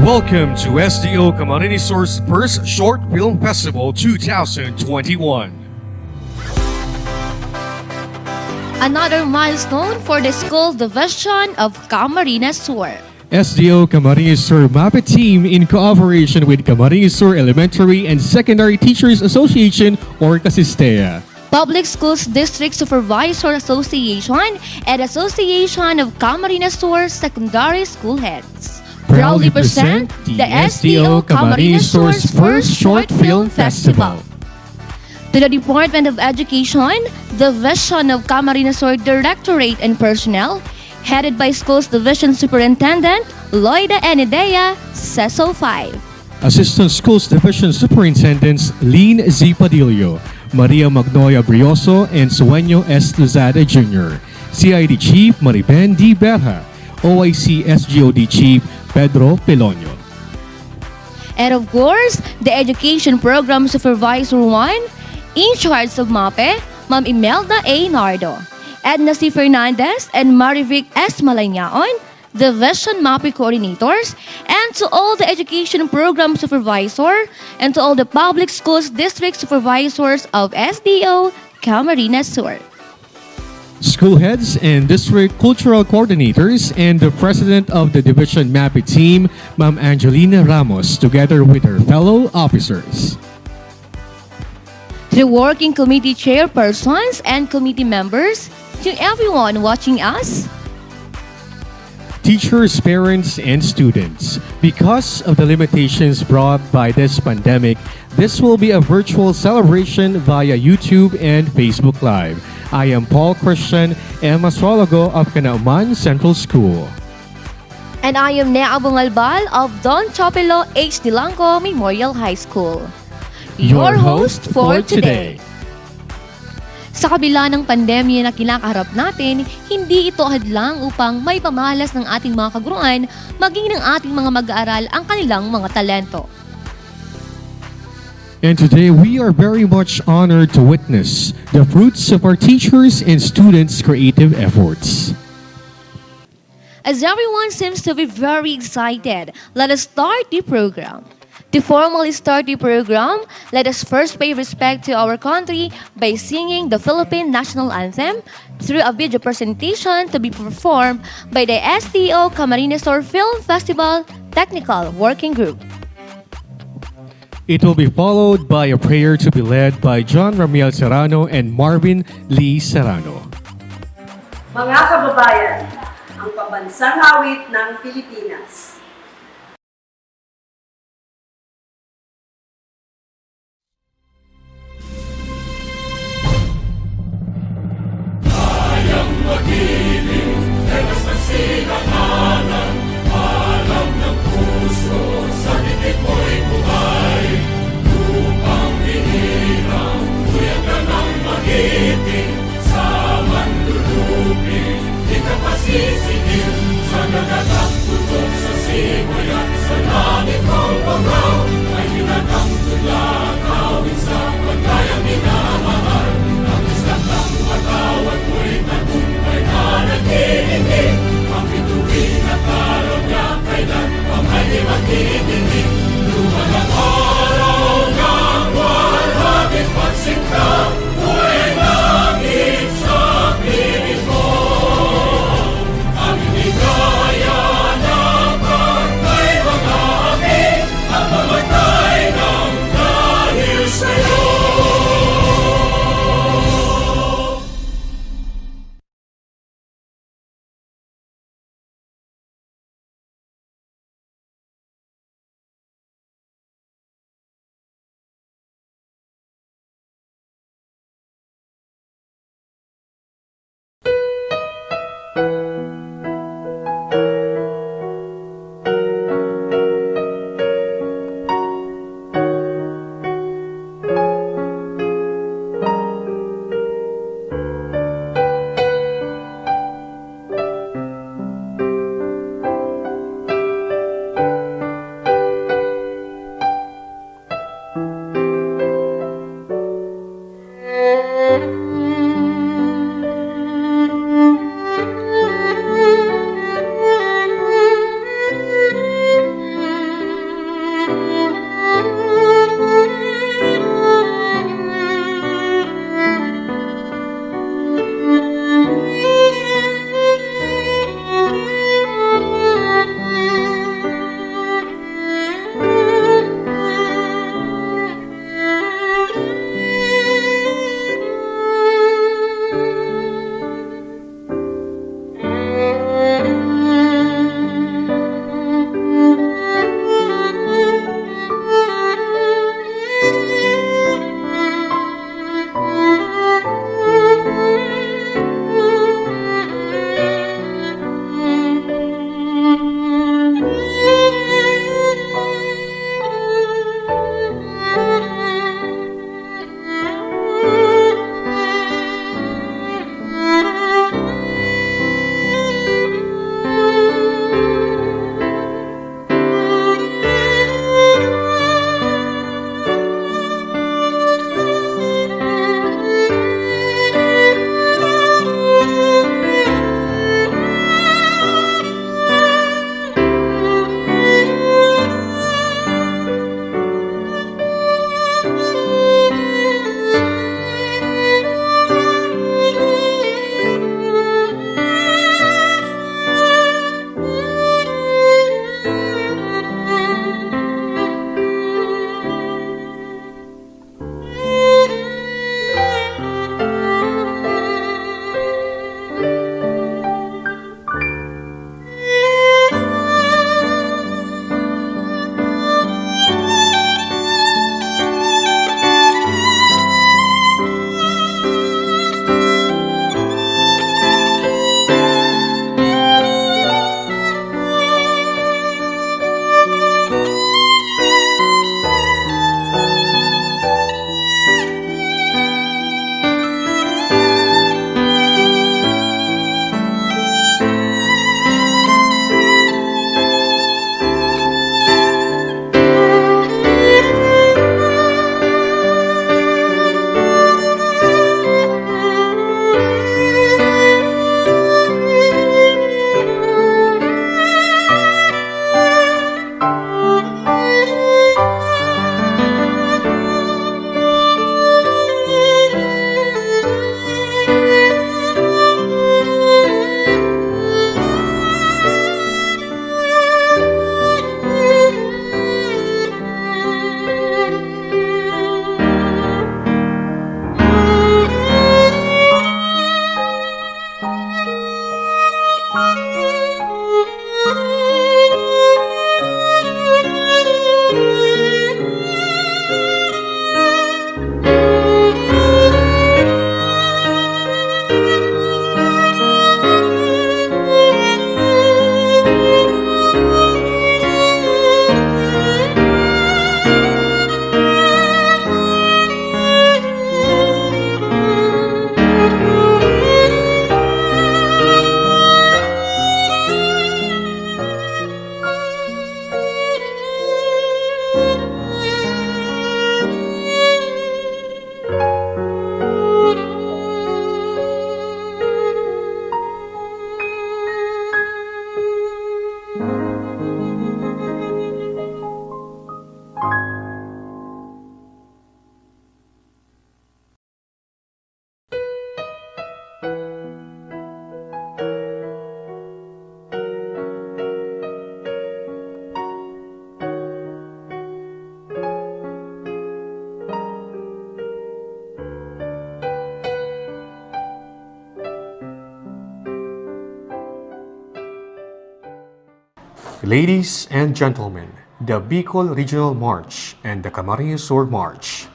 Welcome to SDO CAMSUR's first Short Film Festival 2021. Another milestone for the school division of CAMSUR. SDO CAMSUR MAPE team in cooperation with CAMSUR Elementary and Secondary Teachers Association or CASISTEA. Public Schools District Supervisor Association and Association of CAMSUR Secondary School Heads proudly present the SDO CAMSUR's first Short Film Festival. To the Department of Education, Division of CAMSUR Directorate and Personnel, headed by Schools Division Superintendent Loida Enidea, CESO 5. Assistant Schools Division Superintendents Lynn Z. Padillo, Maria Magnolia Brioso, and Sueño S. Lozada Jr. CID Chief Mariben D. Berha, OIC SGOD Chief Pedro Pelonio. And of course, the Education Program Supervisor 1, in charge of MAPE, Ma'am Imelda A. Nardo, Edna C. Fernandez, and Marivic S. Malanyaon, Division MAPE Coordinators, and to all the Education Program Supervisor, and to all the Public Schools District Supervisors of SDO CAMSUR. School heads and district cultural coordinators and the president of the division MAPE team, Ma'am Angelina Ramos, together with her fellow officers. To the working committee chairpersons and committee members, to everyone watching us, teachers, parents, and students. Because of the limitations brought by this pandemic, this will be a virtual celebration via YouTube and Facebook Live. I am Paul Christian, Masologo of Canauman Central School. And I am Nea Bungalbal of Don Chopelo H. Dilanco Memorial High School. Your host for today. Sa kabila ng pandemya na kinakaharap natin, hindi ito hadlang upang may pamalas ng ating mga kaguruan, maging ng ating mga mag-aaral ang kanilang mga talento. And today we are very much honored to witness the fruits of our teachers and students' creative efforts. As everyone seems to be very excited, let us start the program. To formally start the program, let us first pay respect to our country by singing the Philippine National Anthem through a video presentation to be performed by the SDO CAMSUR Film Festival Technical Working Group. It will be followed by a prayer to be led by John Ramiel Serrano and Marvin Lee Serrano. Mga kababayan, ang pambansang awit ng Pilipinas. Ang Ladies and gentlemen, the Bicol Regional March and the Camarines Sur March.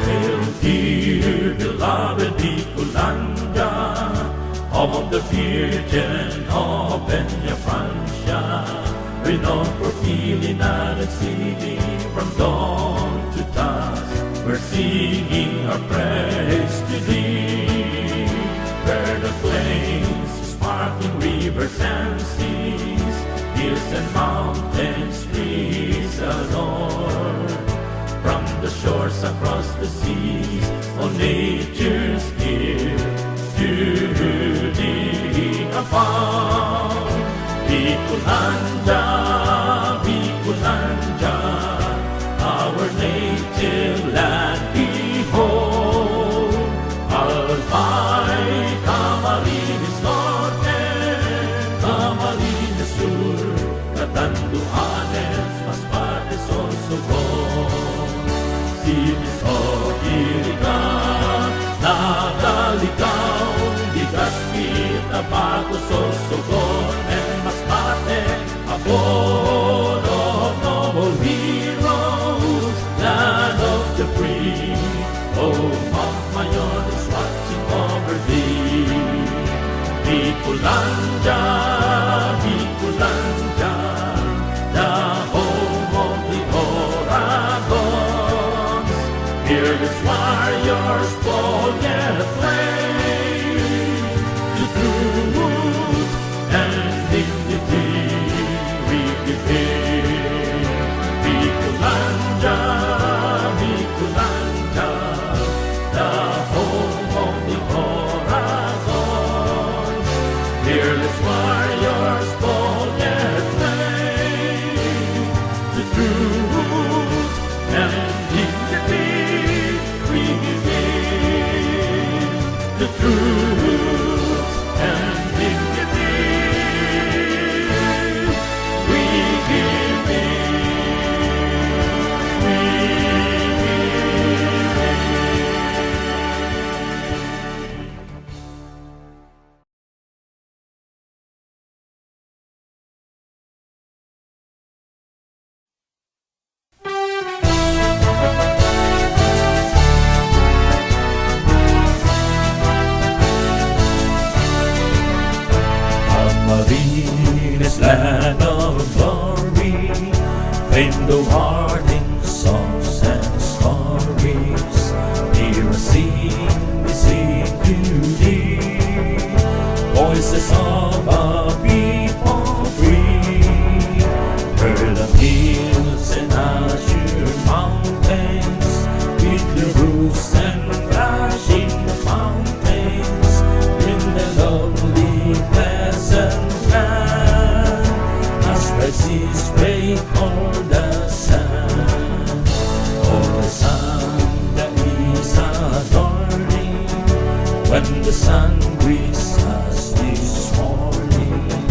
Hail, dear beloved Bicolanda, home of the Virgin of Peña Francia, renowned for healing and singing from dawn to dusk. We're singing our praise to thee, where the flames, sparkling rivers and seas, hills and mountains breeze adore. From the shores across the seas, all nature's here to thee abound. Bicolanda, Bicolanda, our native land behold. Albay, Camarines Norte, Camarines Sur, Catanduanes, Masbates, Sorsogon. Sinis o Irigan, Nagalikaw, Legazpi, Tabaco, Sorsogon, and Masbate, abode of noble heroes, land of the free. Oh, Mount Mayon is watching over thee. Bicolanda, Bicolanda, the home of the Oragons. Fearless warriors, bold yet afraid, to truth and dignity we give in. Bicolanda, Bicolanda, the home of the Oragons. Fearless warriors, bold yet afraid, to truth and dignity we give in. The truth and dignity we give in. Camarines, land of glory, famed of hearting songs and stories. Here I sing to thee, voices of a people free. Heard of hills and azure mountains, with the roofs and flashing fountains, in the lovely pleasant land, as red seas break o'er the sand. Oh, the sun that is adorning, when the sun greets us this morning.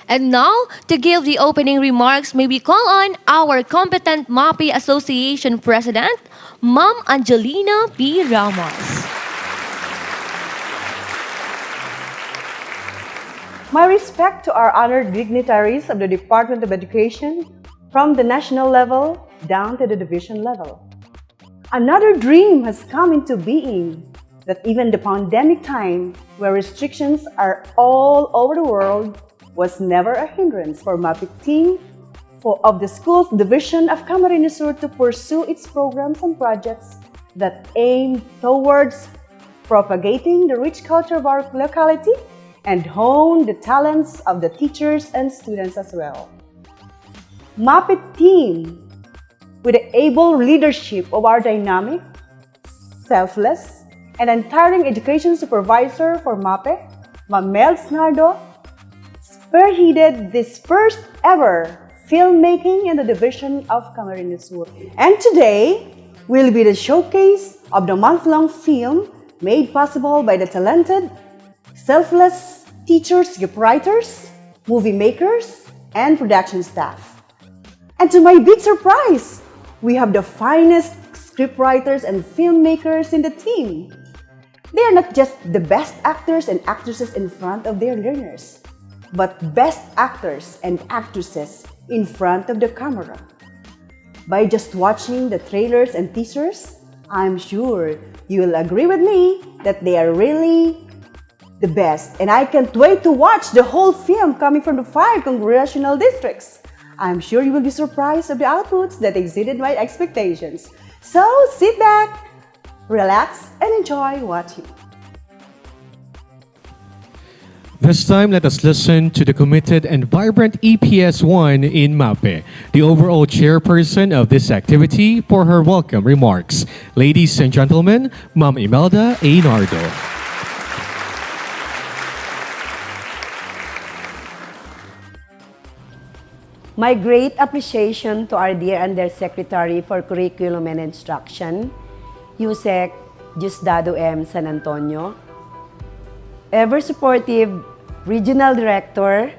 And now, to give the opening remarks, may we call on our competent MAPI Association President, Ma'am Angelina P. Ramos. My respect to our honored dignitaries of the Department of Education from the national level down to the division level. Another dream has come into being that even the pandemic time, where restrictions are all over the world, was never a hindrance for MAPIC team of the school's division of Camarines Sur to pursue its programs and projects that aim towards propagating the rich culture of our locality and hone the talents of the teachers and students as well. MAPIC team, with the able leadership of our dynamic, selfless, and untiring education supervisor for MAPE, Ma'am Melz Nardo, spearheaded this first ever filmmaking in the division of Camarines Sur. And today will be the showcase of the month-long film made possible by the talented, selfless teachers, scriptwriters, movie makers, and production staff. And to my big surprise, we have the finest scriptwriters and filmmakers in the team. They are not just the best actors and actresses in front of their learners, but best actors and actresses in front of the camera. By just watching the trailers and teasers, I'm sure you will agree with me that they are really the best. And I can't wait to watch the whole film coming from the 5 congressional districts. I'm sure you will be surprised of the outputs that exceeded my expectations. So sit back, relax, and enjoy watching. This time, let us listen to the committed and vibrant EPS1 in MAPE, the overall chairperson of this activity, for her welcome remarks. Ladies and gentlemen, Ma'am Imelda A. Nardo. My great appreciation to our dear Undersecretary for Curriculum and Instruction, Yusek Diosdado M. San Antonio, ever supportive Regional Director,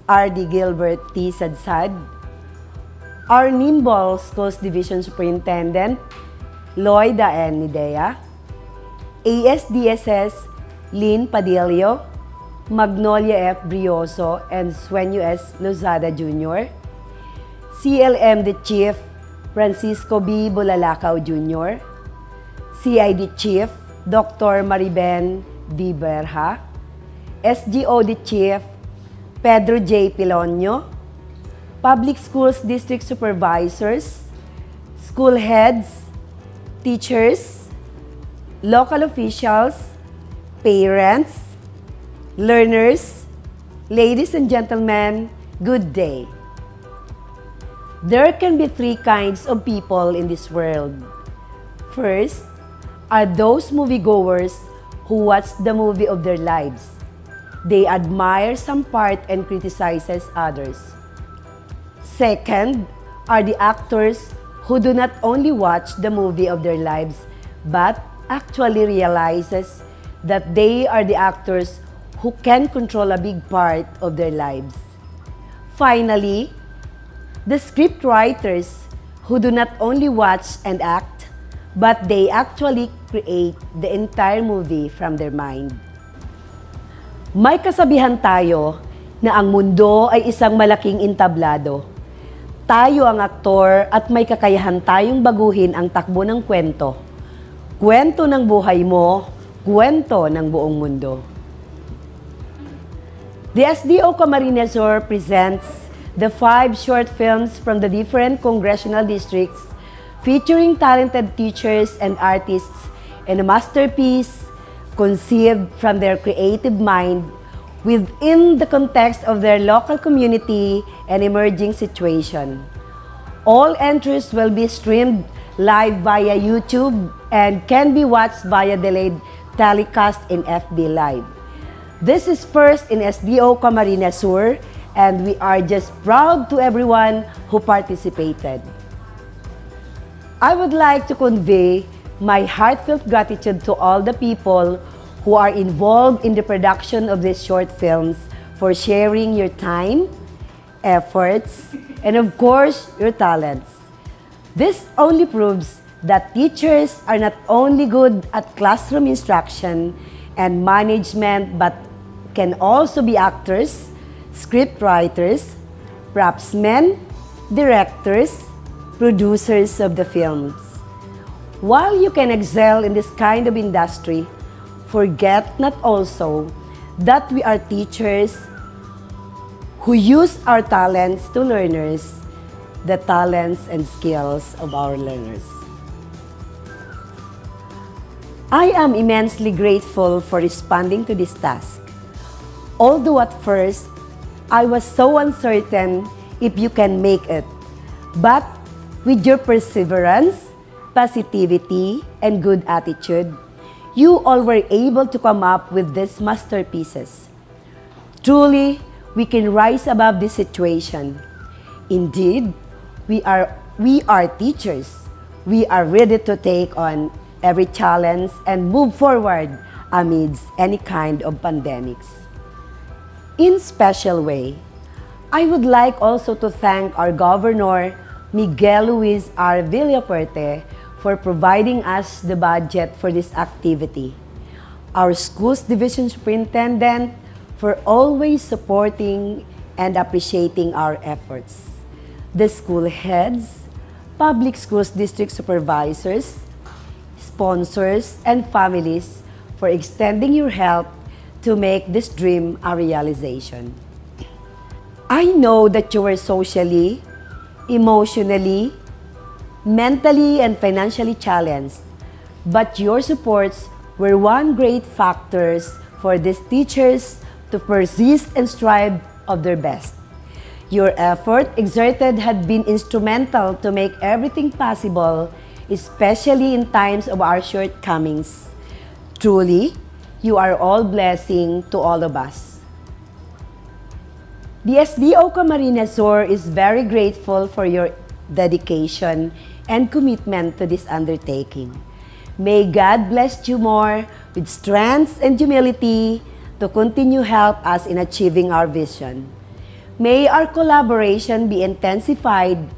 R.D. Gilbert T. Sadsad, our nimble Schools Division Superintendent, Loida N. Nidea, ASDSS Lynn Padillo, Magnolia F. Brioso, and Sueño S. Lozada Jr., CLM the Chief, Francisco B. Bulalakaw Jr., CID Chief, Dr. Mariben D. Berha, SDO the Chief, Pedro J. Pilonio, Public Schools District Supervisors, School Heads, Teachers, Local Officials, Parents, Learners, Ladies and Gentlemen, good day. There can be 3 kinds of people in this world. First, are those moviegoers who watch the movie of their lives. They admire some part and criticizes others. Second, are the actors who do not only watch the movie of their lives, but actually realizes that they are the actors who can control a big part of their lives. Finally, the script writers who do not only watch and act, but they actually create the entire movie from their mind. May kasabihan tayo na ang mundo ay isang malaking entablado. Tayo ang aktor at may kakayahan tayong baguhin ang takbo ng kwento. Kwento ng buhay mo, kwento ng buong mundo. The SDO Camarines Sur presents the 5 short films from the different congressional districts featuring talented teachers and artists in a masterpiece conceived from their creative mind within the context of their local community and emerging situation. All entries will be streamed live via YouTube and can be watched via delayed telecast in FB Live. This is first in SDO Camarines Sur, and we are just proud to everyone who participated. I would like to convey my heartfelt gratitude to all the people who are involved in the production of these short films for sharing your time, efforts, and of course, your talents. This only proves that teachers are not only good at classroom instruction and management, but can also be actors, script writers, propsmen, directors, producers of the films. While you can excel in this kind of industry, forget not also that we are teachers who use our talents to learners, the talents and skills of our learners. I am immensely grateful for responding to this task. Although at first, I was so uncertain if you can make it. But with your perseverance, positivity, and good attitude, you all were able to come up with these masterpieces. Truly, we can rise above this situation. Indeed, we are teachers. We are ready to take on every challenge and move forward amidst any kind of pandemics. In special way, I would like also to thank our Governor, Miguel Luis R. Villapuerte, for providing us the budget for this activity. Our school's division superintendent for always supporting and appreciating our efforts. The school heads, public schools district supervisors, sponsors, and families for extending your help to make this dream a realization. I know that you were socially, emotionally, mentally, and financially challenged, but your supports were one great factors for these teachers to persist and strive of their best. Your effort exerted had been instrumental to make everything possible, especially in times of our shortcomings. Truly, you are all blessing to all of us. The SDO Camarines Sur is very grateful for your dedication and commitment to this undertaking. May God bless you more with strength and humility to continue help us in achieving our vision. May our collaboration be intensified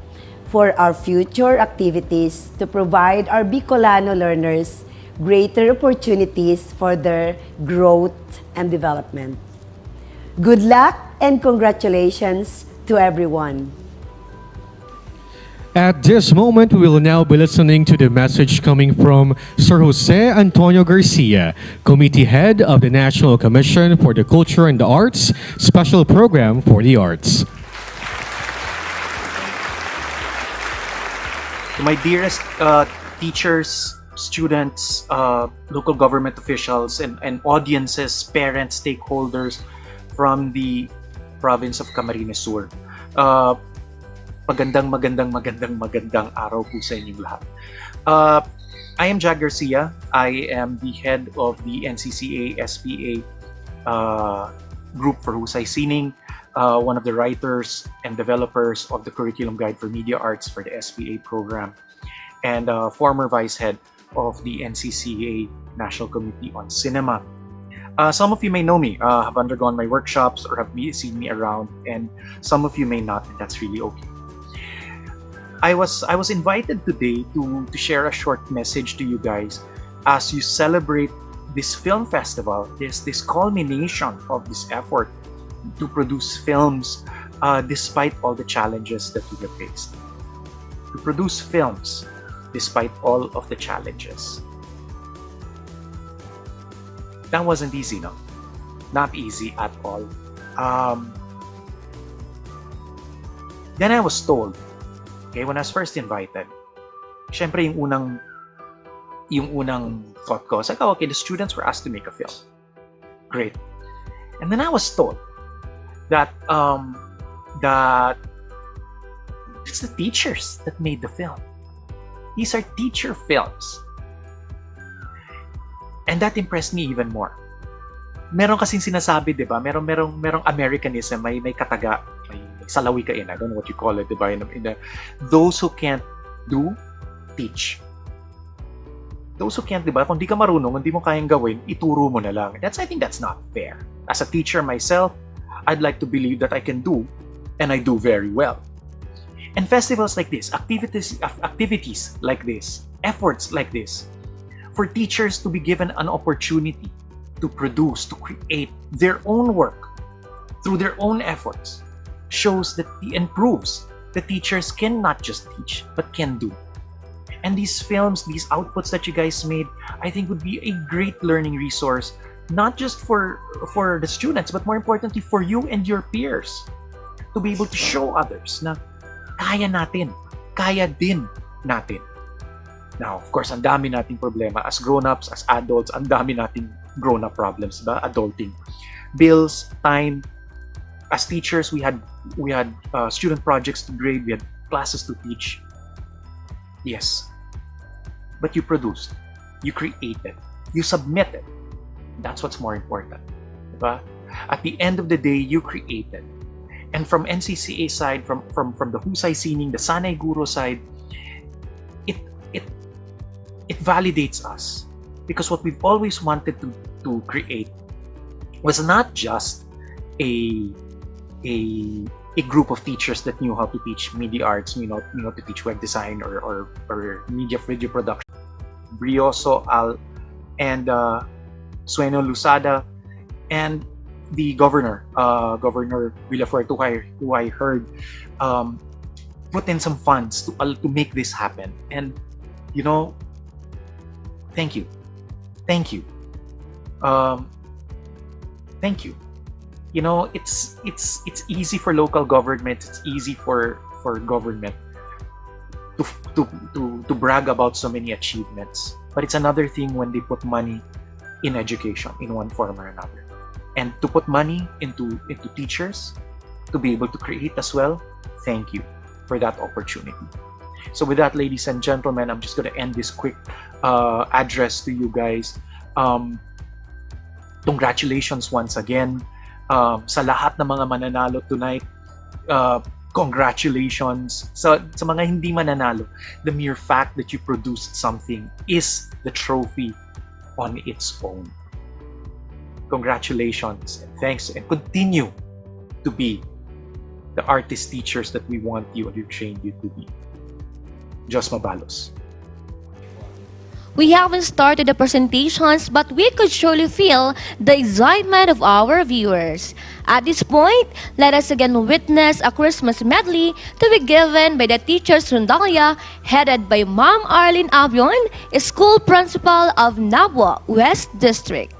for our future activities to provide our Bicolano learners greater opportunities for their growth and development. Good luck and congratulations to everyone. At this moment, we will now be listening to the message coming from Sir Jose Antonio Garcia, Committee Head of the National Commission for the Culture and the Arts, Special Program for the Arts. To my dearest teachers, students, local government officials, and audiences, parents, stakeholders from the province of Camarines Sur. Magandang araw po sa inyong lahat. I am Jack Garcia. I am the head of the NCCA SPA group for Husay Sining, one of the writers and developers of the curriculum guide for media arts for the SPA program, and former vice head of the NCCA National Committee on Cinema. Some of you may know me, have undergone my workshops or have seen me around, and some of you may not, and that's really okay. I was invited today to share a short message to you guys as you celebrate this film festival, this culmination of this effort to produce films despite all the challenges that we have faced. To produce films despite all of the challenges. That wasn't easy, no? Not easy at all. Then I was told, okay, when I was first invited, syempre yung unang thought ko, I was like, oh, okay, the students were asked to make a film. Great. And then I was told that it's the teachers that made the film. These are teacher films. And that impressed me even more. Meron kasing sinasabi, di ba? Merong Americanism, may kataga, may salawi ka in, I don't know what you call it, di ba? Those who can't do, teach. Those who can't, di ba? Kung di ka marunong, hindi mo kayang gawin, ituro mo na lang. I think that's not fair. As a teacher myself, I'd like to believe that I can do, and I do very well. And festivals like this, activities like this, efforts like this, for teachers to be given an opportunity to produce, to create their own work through their own efforts, shows that and proves that teachers can not just teach, but can do. And these films, these outputs that you guys made, I think would be a great learning resource, not just for the students, but more importantly for you and your peers, to be able to show others na kaya natin, kaya din natin. Now, of course, ang dami nating problema as grown-ups, as adults, ang dami nating grown-up problems, ba? Adulting. Bills, time. As teachers, we had student projects to grade, we had classes to teach. Yes. But you produced, you created, you submitted. That's what's more important. Diba? At the end of the day, you created. And from NCCA side, from the Husay Sining, the Sanay Guro side, it validates us, because what we've always wanted to create was not just a group of teachers that knew how to teach media arts, knew how to teach web design or media video production. Brioso, Al, and Sueno Lusada, and the governor, Governor Villafuerte, who I heard put in some funds to make this happen. And thank you. Thank you. It's easy for local government, it's easy for government to brag about so many achievements. But it's another thing when they put money in education in one form or another. And to put money into teachers to be able to create as well, thank you for that opportunity. So with that, ladies and gentlemen, I'm just going to end this quick address to you guys. Congratulations once again sa lahat ng mga mananalo tonight. Congratulations sa mga hindi mananalo. The mere fact that you produced something is the trophy on its own. Congratulations and thanks, and continue to be the artist teachers that we want you and we trained you to be. Jos Mabalos. We haven't started the presentations, but we could surely feel the excitement of our viewers. At this point, let us again witness a Christmas medley to be given by the Teachers Rondalia, headed by Ma'am Arlene Abion, School Principal of Nabua West District.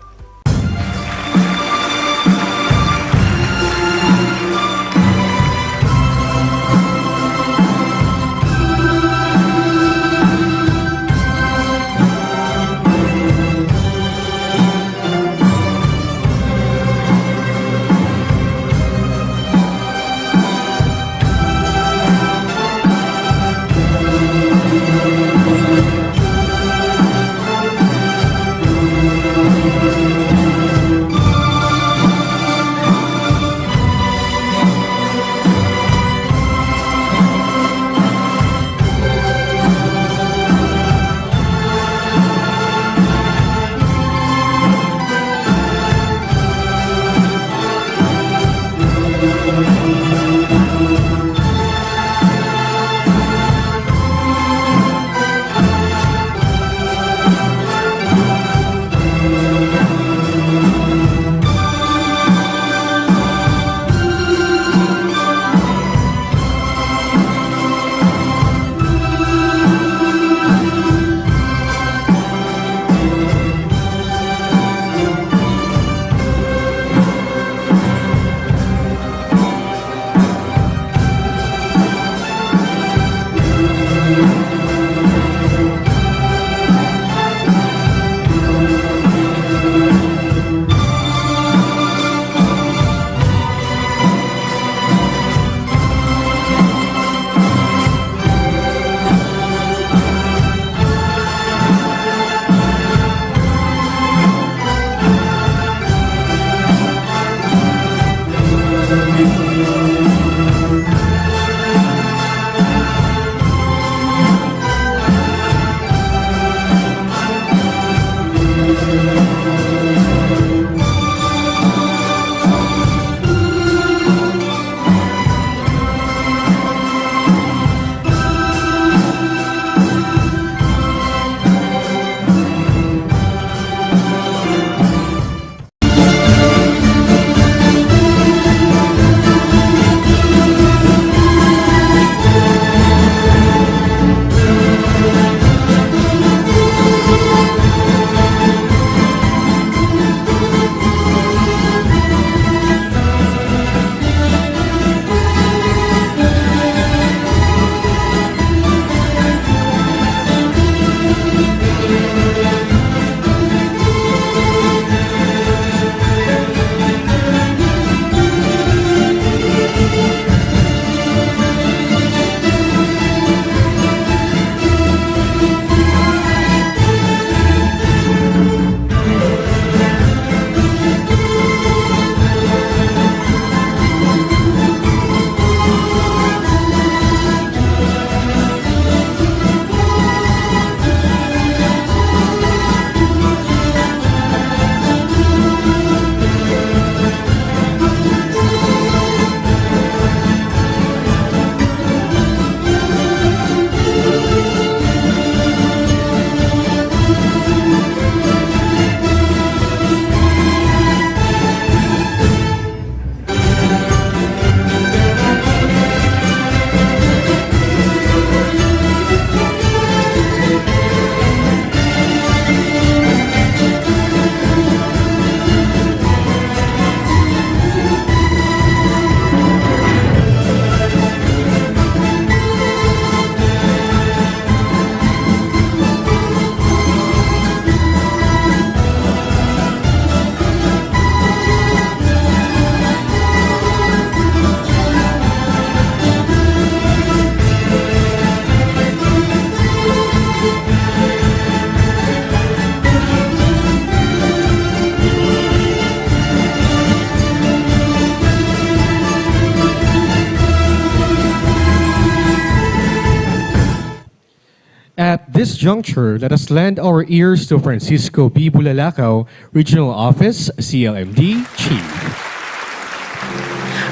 At this juncture, let us lend our ears to Francisco B. Bulalakaw, Regional Office, CLMD Chief.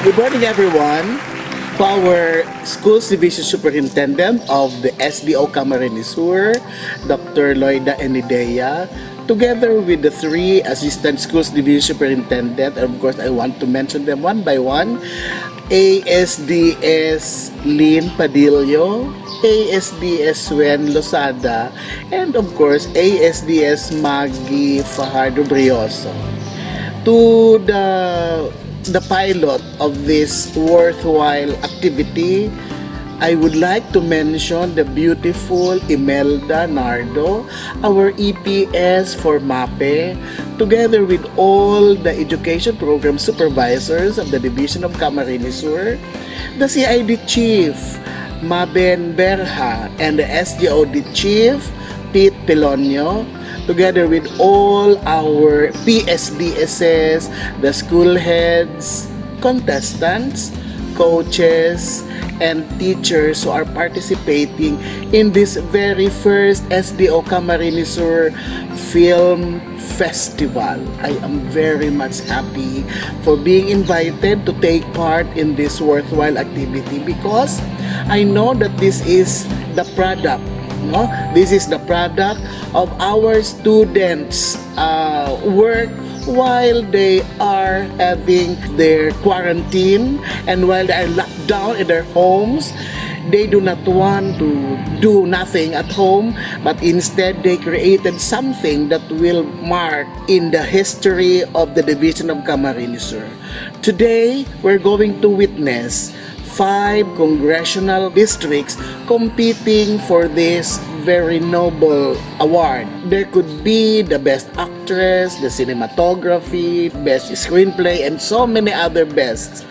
Good morning, everyone. To our Schools Division Superintendent of the SDO Camarines Sur, Dr. Loida Enidea, together with the three Assistant Schools Division Superintendent, and of course, I want to mention them one by one, ASDS Lynn Padillo, ASDS Swen Losada, and of course, ASDS Maggie Fajardo Brioso. To the pilot of this worthwhile activity, I would like to mention the beautiful Imelda Nardo, our EPS for MAPE, together with all the education program supervisors of the Division of Camarines Sur, the CID Chief, Maben Berha, and the SDOD Chief, Pete Pelonio, together with all our PSDSs, the school heads, contestants, coaches, and teachers who are participating in this very first SDO Camarines Sur Film Festival. I am very much happy for being invited to take part in this worthwhile activity because I know that this is the product. No? This is the product of our students' work while they are having their quarantine and while they are locked down in their homes. They do not want to do nothing at home, but instead they created something that will mark in the history of the Division of Camarines Sur. Today, we're going to witness 5 congressional districts competing for this very noble award. There could be the best actress, the cinematography, best screenplay, and so many other bests.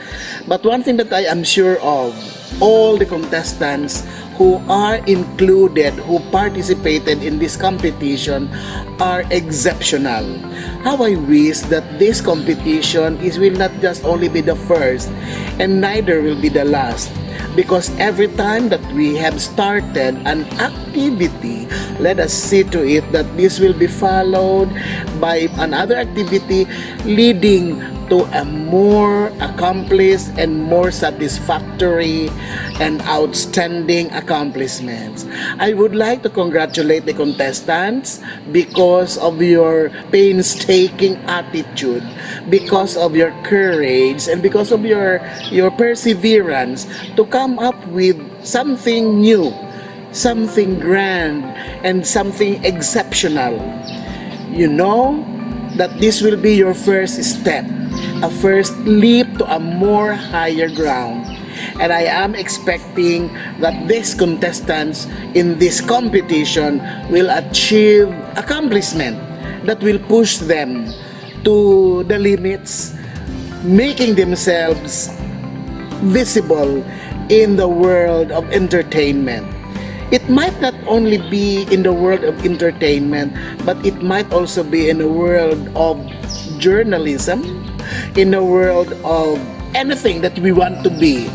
But one thing that I am sure of, all the contestants who are included, who participated in this competition are exceptional. How I wish that this competition will not just only be the first and neither will be the last. Because every time that we have started an activity, let us see to it that this will be followed by another activity leading to a more accomplished and more satisfactory and outstanding accomplishments. I would like to congratulate the contestants because of your painstaking attitude, because of your courage, and because of your perseverance to come up with something new, something grand, and something exceptional. You know that this will be your first step, a first leap to a more higher ground. And I am expecting that these contestants in this competition will achieve accomplishment that will push them to the limits, making themselves visible in the world of entertainment. It might not only be in the world of entertainment, but it might also be in the world of journalism, in the world of anything that we want to be.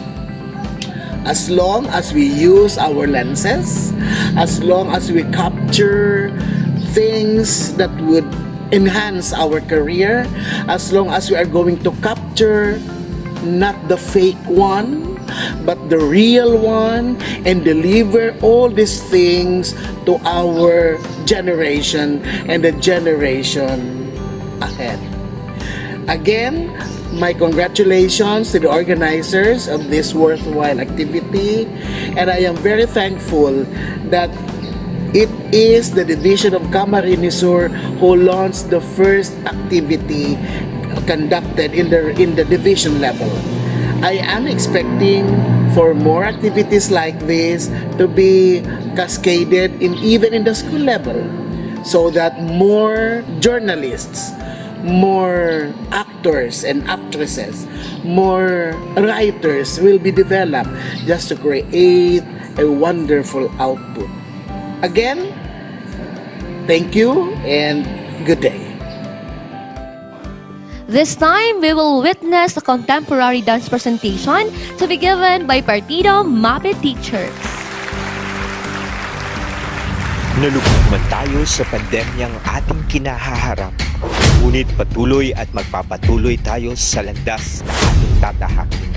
As long as we use our lenses, as long as we capture things that would enhance our career, as long as we are going to capture not the fake one, but the real one, and deliver all these things to our generation and the generation ahead. Again, my congratulations to the organizers of this worthwhile activity, and I am very thankful that it is the Division of Camarines Sur who launched the first activity conducted in the division level. I am expecting for more activities like this to be cascaded even in the school level, so that more journalists, more actors and actresses, more writers will be developed just to create a wonderful output. Again, thank you and good day. This time, we will witness a contemporary dance presentation to be given by Partido MAPE teachers. Nalugmok man tayo sa pandemyang ating kinahaharap, ngunit patuloy at magpapatuloy tayo sa landas na ating tatahakin.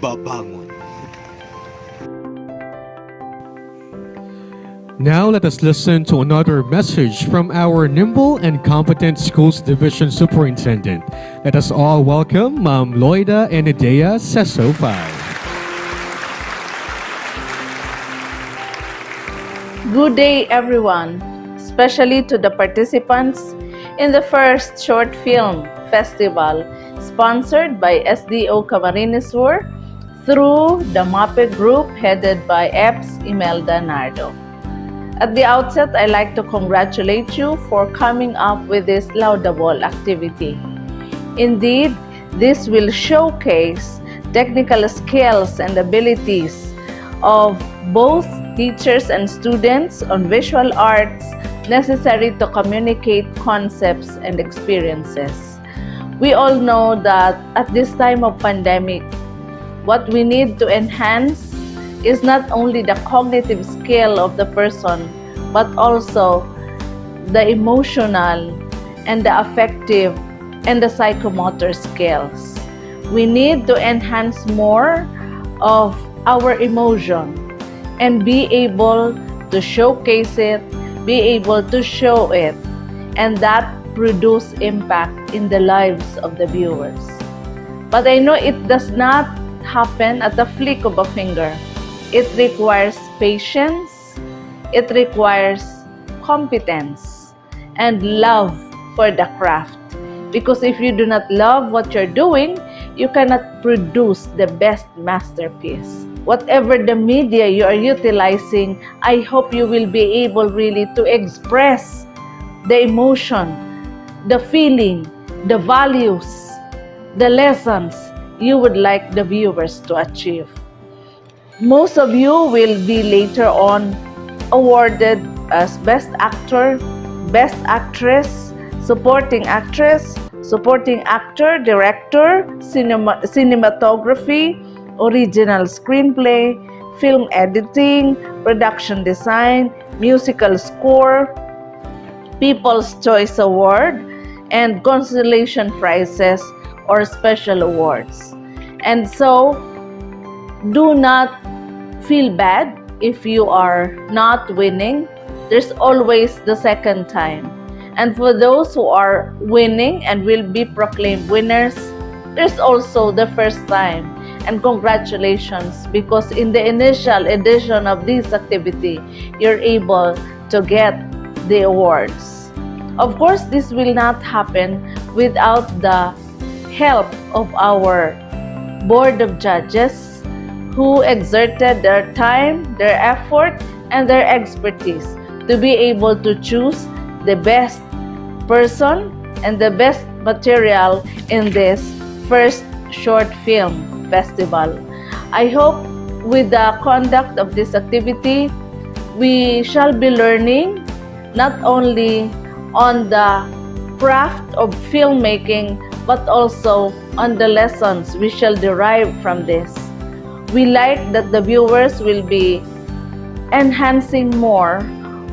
Babangon. Now let us listen to another message from our Nimble and Competent Schools Division Superintendent. Let us all welcome Ma'am Loida Enidea Sesofai. Good day, everyone, especially to the participants in the first short film festival sponsored by SDO Camarines Sur through the MAPE group headed by EPS Imelda Nardo. At the outset, I'd like to congratulate you for coming up with this laudable activity. Indeed, this will showcase technical skills and abilities of both teachers and students on visual arts necessary to communicate concepts and experiences. We all know that at this time of pandemic, what we need to enhance is not only the cognitive skill of the person, but also the emotional and the affective and the psychomotor skills. We need to enhance more of our emotion and be able to showcase it, be able to show it, and that produce impact in the lives of the viewers. But I know it does not happen at the flick of a finger. It requires patience, it requires competence, and love for the craft. Because if you do not love what you're doing, you cannot produce the best masterpiece. Whatever the media you are utilizing, I hope you will be able really to express the emotion, the feeling, the values, the lessons you would like the viewers to achieve. Most of you will be later on awarded as Best Actor, Best Actress, Supporting Actress, Supporting Actor, Director, Cinematography, Original Screenplay, Film Editing, Production Design, Musical Score, People's Choice Award, and Consolation Prizes or Special Awards. And so, do not feel bad if you are not winning. There's always the second time. And for those who are winning and will be proclaimed winners, there's also the first time. and congratulations, because in the initial edition of this activity, you're able to get the awards. Of course, this will not happen without the help of our board of judges who exerted their time, their effort, and their expertise to be able to choose the best person and the best material in this first short film festival. I hope with the conduct of this activity, we shall be learning not only on the craft of filmmaking, but also on the lessons we shall derive from this. We like that the viewers will be enhancing more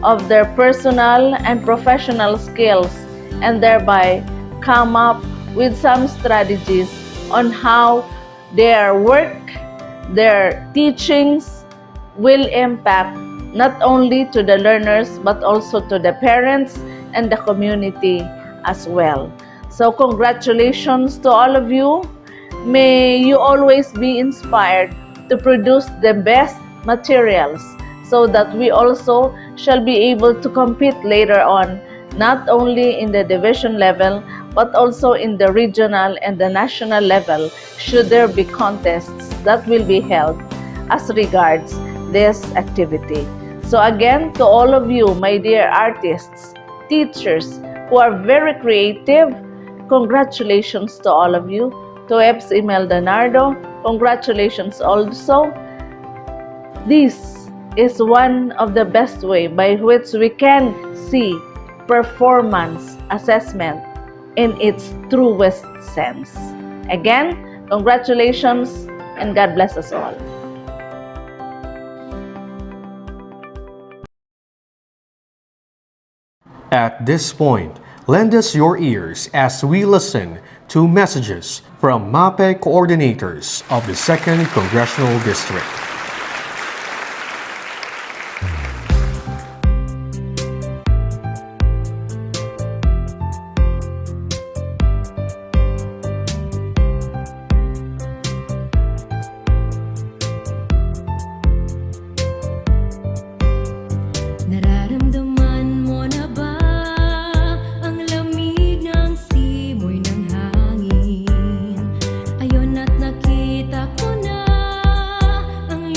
of their personal and professional skills, and thereby come up with some strategies on how their work, their teachings will impact not only to the learners but also to the parents and the community as well. So congratulations to all of you. May you always be inspired to produce the best materials so that we also shall be able to compete later on, not only in the division level, but also in the regional and the national level, should there be contests that will be held as regards this activity. So again, to all of you, my dear artists, teachers who are very creative, congratulations to all of you. To EPS Imelda Nardo, congratulations also. This is one of the best way by which we can see performance assessment in its truest sense. Again, congratulations and God bless us all. At this point, lend us your ears as we listen to messages from MAPE coordinators of the 2nd Congressional District. Nararamdaman mo na ba ang lamig ng simoy ng hangin? Ayon at nakita ko na ang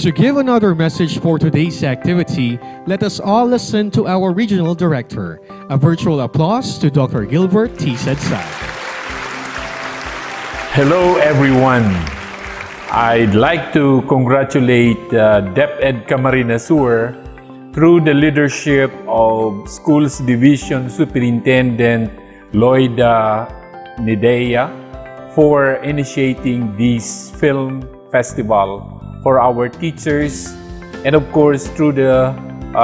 To give another message for today's activity, let us all listen to our regional director. A virtual applause to Dr. Gilbert T. Sadsad. Hello everyone. I'd like to congratulate DepEd Camarines Sur through the leadership of Schools Division Superintendent Lloyd Nidea for initiating this film festival for our teachers, and of course through the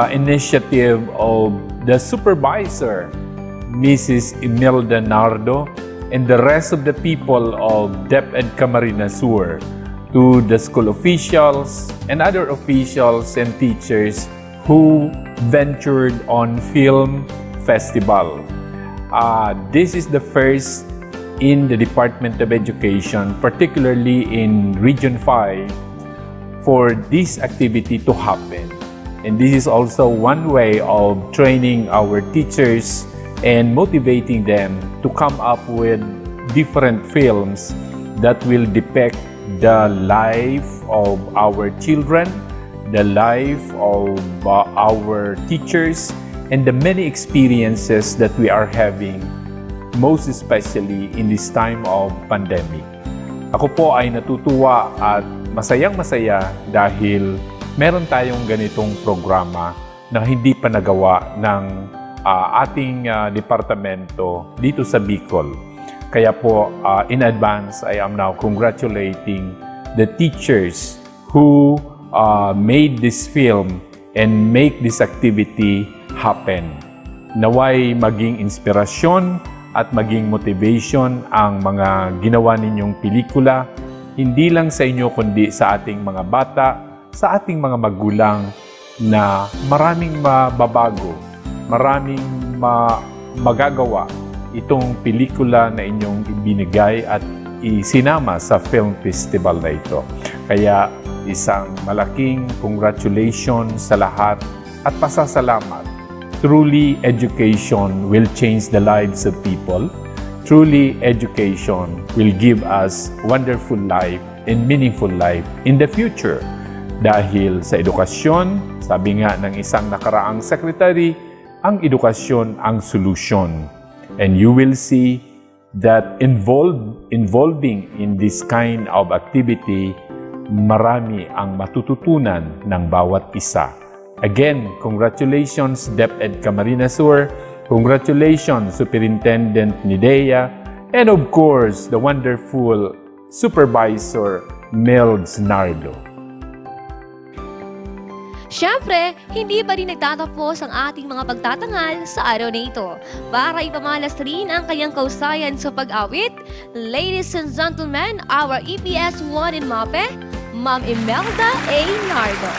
initiative of the supervisor, Mrs. Imelda Nardo, and the rest of the people of DepEd Camarines Sur, to the school officials and other officials and teachers who ventured on film festival. This is the first in the Department of Education, particularly in Region 5, for this activity to happen. And this is also one way of training our teachers and motivating them to come up with different films that will depict the life of our children, the life of our teachers, and the many experiences that we are having, most especially in this time of pandemic. Ako po ay natutuwa at masayang-masaya dahil meron tayong ganitong programa na hindi pa nagawa ng ating departamento dito sa Bicol. Kaya po, in advance, I am now congratulating the teachers who made this film and make this activity happen. Naway maging inspirasyon at maging motivation ang mga ginawa ninyong pelikula, hindi lang sa inyo kundi sa ating mga bata, sa ating mga magulang, na maraming mababago, maraming magagawa itong pelikula na inyong ibinigay at isinama sa film festival na ito. Kaya isang malaking congratulations sa lahat at pasasalamat. Truly, education will change the lives of people. Truly, education will give us wonderful life and meaningful life in the future. Dahil sa edukasyon, sabi nga ng isang nakaraang secretary, ang edukasyon ang solusyon. And you will see that involving in this kind of activity, marami ang matututunan ng bawat isa. Again, congratulations DepEd Camarines Sur, congratulations Superintendent Nidea, and of course, the wonderful Supervisor Melds Nardo. Siyempre, hindi pa rin nagtatapos ang ating mga pagtatangal sa araw na ito. Para ipamalas rin ang kanyang kausayan sa pag-awit, ladies and gentlemen, our EPS 1 in MAPE, Ma'am Imelda A. Nardo.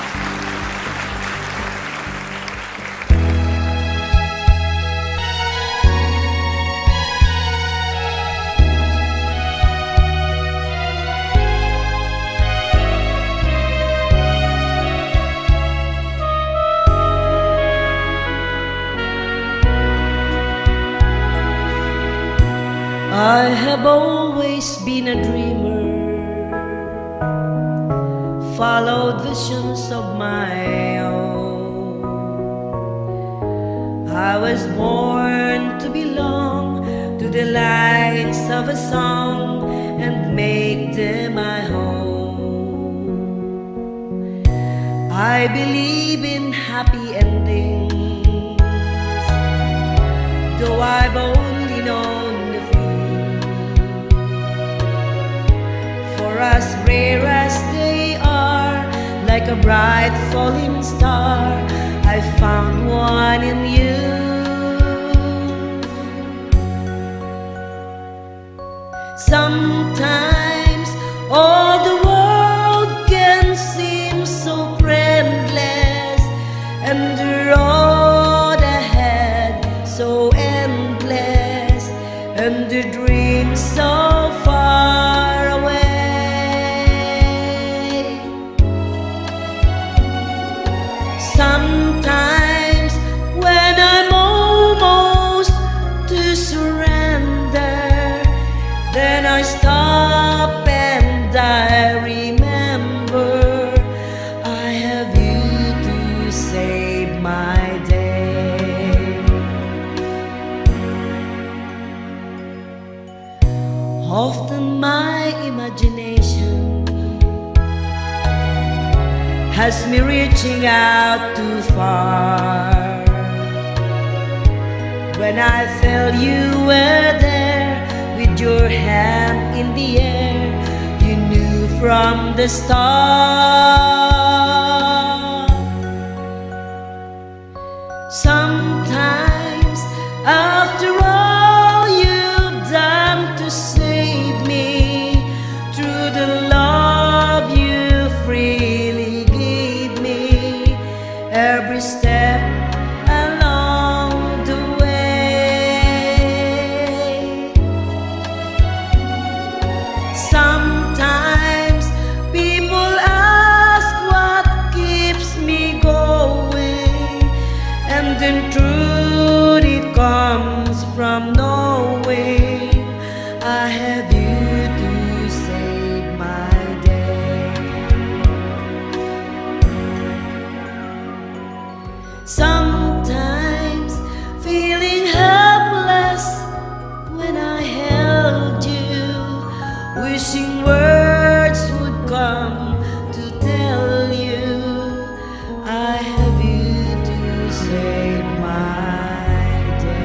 I have always been a dreamer, followed visions of my own. I was born to belong to the lines of a song and make them my home. I believe in happy endings, though I've only known as rare as they are, like a bright falling star, I found one in you. Sometimes all the world can seem so friendless, and the road ahead so endless, and the dream so far. Sometimes when I'm almost to surrender, then I stop and I has me reaching out too far. When I felt you were there with your hand in the air, you knew from the start. Sometimes, after all you've done to save me, through the love you freely gave me, every step along the way. Sometimes people ask what keeps me going, and in truth it comes from knowing I have you to save my day. Sometimes feeling helpless when I held you, wishing words would come to tell you I have you to save my day.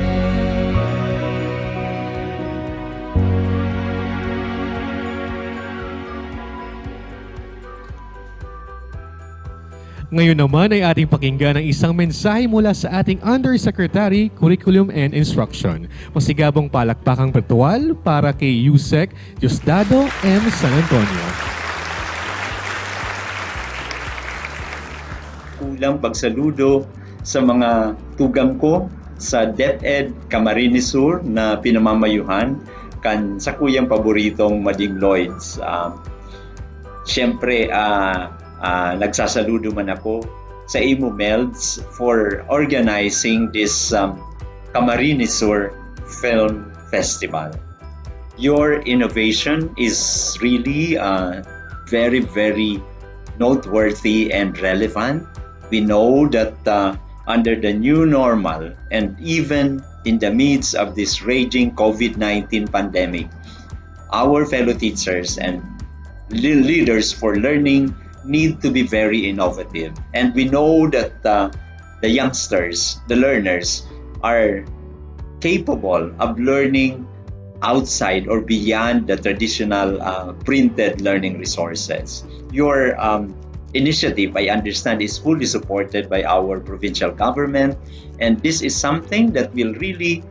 Ngayon naman ay ating pakinggan ang isang mensahe mula sa ating Undersecretary, Curriculum and Instruction. Masigabong palakpakang virtual para kay Yusek Diosdado M. San Antonio. Kulang pagsaludo sa mga tugang ko sa DepEd Camarines Sur na pinamamayuhan kan sa kuyang paboritong Mading Lloyds. Siyempre, nagsasaludo man ako sa imo Melds for organizing this Camarines Sur Film Festival. Your innovation is really very, very noteworthy and relevant. We know that under the new normal and even in the midst of this raging COVID-19 pandemic, our fellow teachers and leaders for learning need to be very innovative. And we know that the youngsters, the learners, are capable of learning outside or beyond the traditional printed learning resources. Your initiative, I understand, is fully supported by our provincial government, and this is something that will really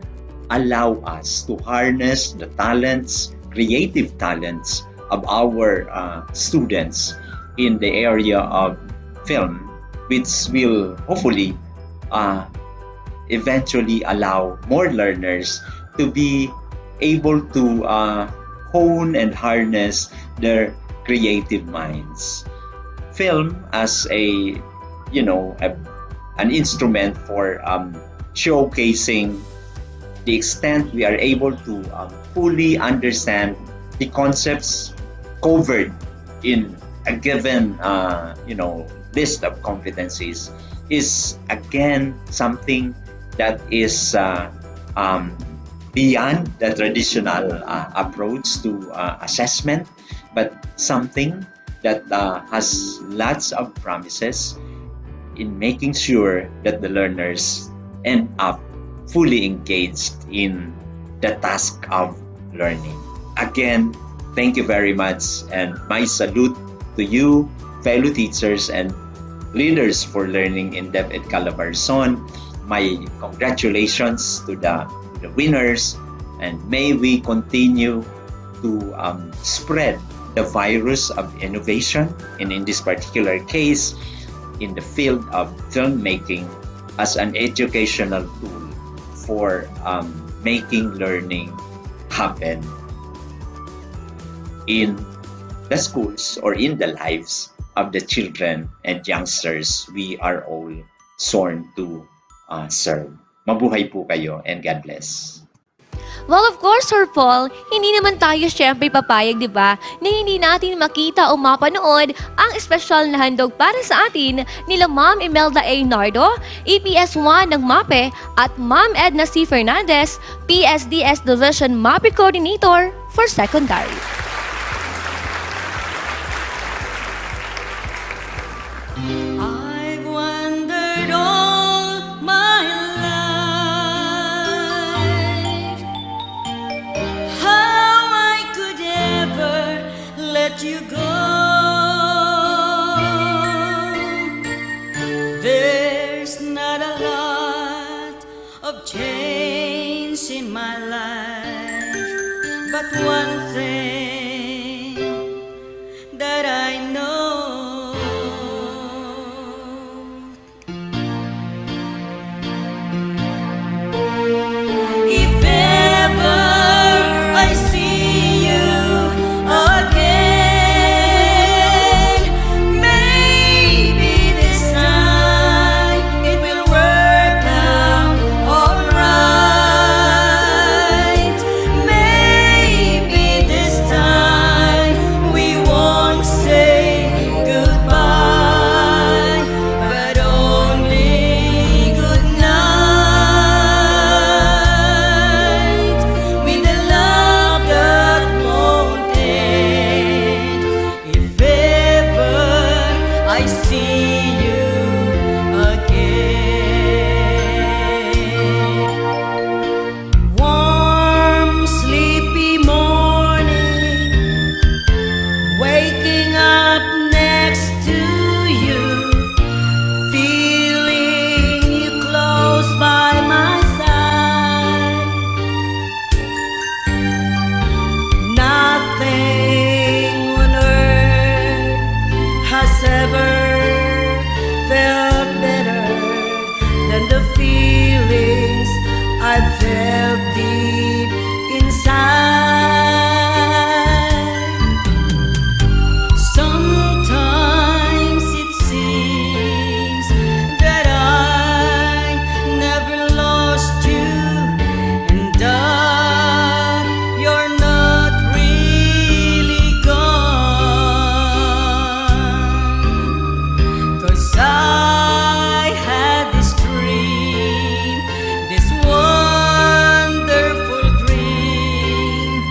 allow us to harness the talents, creative talents of our students in the area of film, which will hopefully eventually allow more learners to be able to hone and harness their creative minds. Film as an instrument for showcasing the extent we are able to fully understand the concepts covered in a given list of competencies is again something that is beyond the traditional approach to assessment, but something that has lots of promises in making sure that the learners end up fully engaged in the task of learning. Again, thank you very much, and my salute to you, fellow teachers and leaders for learning in DepEd Calabarzon. My congratulations to the winners, and may we continue to spread the virus of innovation, and in this particular case, in the field of filmmaking as an educational tool for making learning happen in the schools or in the lives of the children and youngsters we are all sworn to serve. Mabuhay po kayo, and God bless. Well, of course, Sir Paul, hindi naman tayo syempre papayag, di ba, na hindi natin makita o mapanood ang espesyal na handog para sa atin nila Ma'am Imelda A. Nardo, EPS1 ng MAPE, at Ma'am Edna C. Fernandez, PSDS Division MAPE Coordinator for Secondary. I've wondered all my life how I could ever let you go. There's not a lot of change in my life, but one thing that I know. If ever I see you again, maybe this time it will work out alright. Maybe this time we won't say goodbye, but only good night, with the love that won't end. If ever I see you again. Warm, sleepy morning, waking up next to you, feeling you close by my side. Nothing on earth has ever felt better than the feelings I felt deep inside. Sometimes it seems that I never lost you, and that you're not really gone. 'Cause I had this dream, this wonderful dream,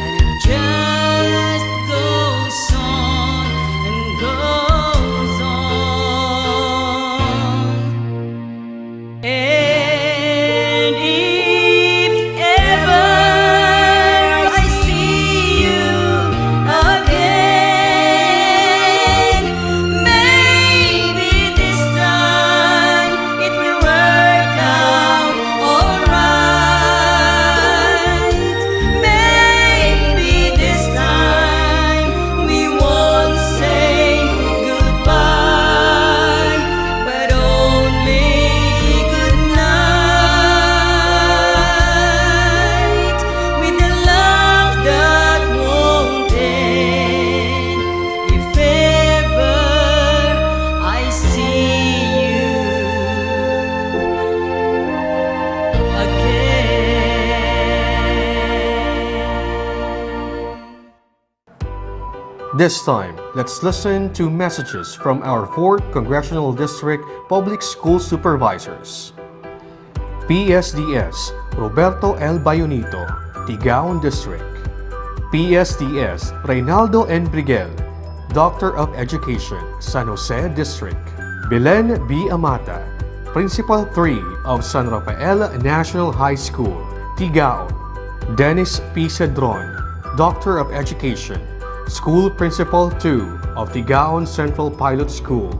and it just goes on and goes on. And if ever I see you again, maybe this time it will work out alright. Maybe this time we won't say goodbye, but only good night, with the love that won't end. If ever I see you again. This time, let's listen to messages from our 4th Congressional District Public School Supervisors. PSDS Roberto L. Bayonito, Tigaon District. PSDS Reynaldo N. Briguel, Doctor of Education, San Jose District. Belen B. Amata, Principal 3 of San Rafael National High School, Tigaon. Dennis P. Cedron, Doctor of Education, School Principal 2 of Tigaon Central Pilot School.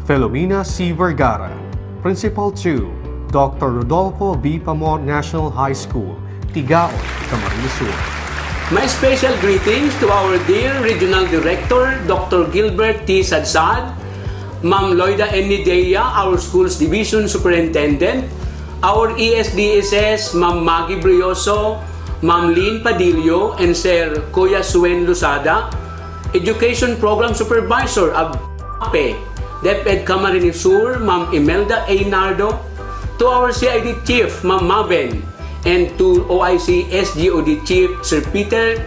Filomena C. Vergara, Principal 2, Dr. Rodolfo V. Pamor National High School, Tigaon, Camarines Sur. My special greetings to our dear Regional Director, Dr. Gilbert T. Sadsad, Ma'am Loida N. Nidea, our Schools Division Superintendent, our ESDSS, Ma'am Maggie Brioso, Ma'am Lynn Padillo, and Sir Kuya Suen Lusada, Education Program Supervisor of APE, DepEd Camarines Sur, Ma'am Imelda A. Nardo, to our CID Chief, Ma'am Maben, and to OIC SGOD Chief, Sir Peter,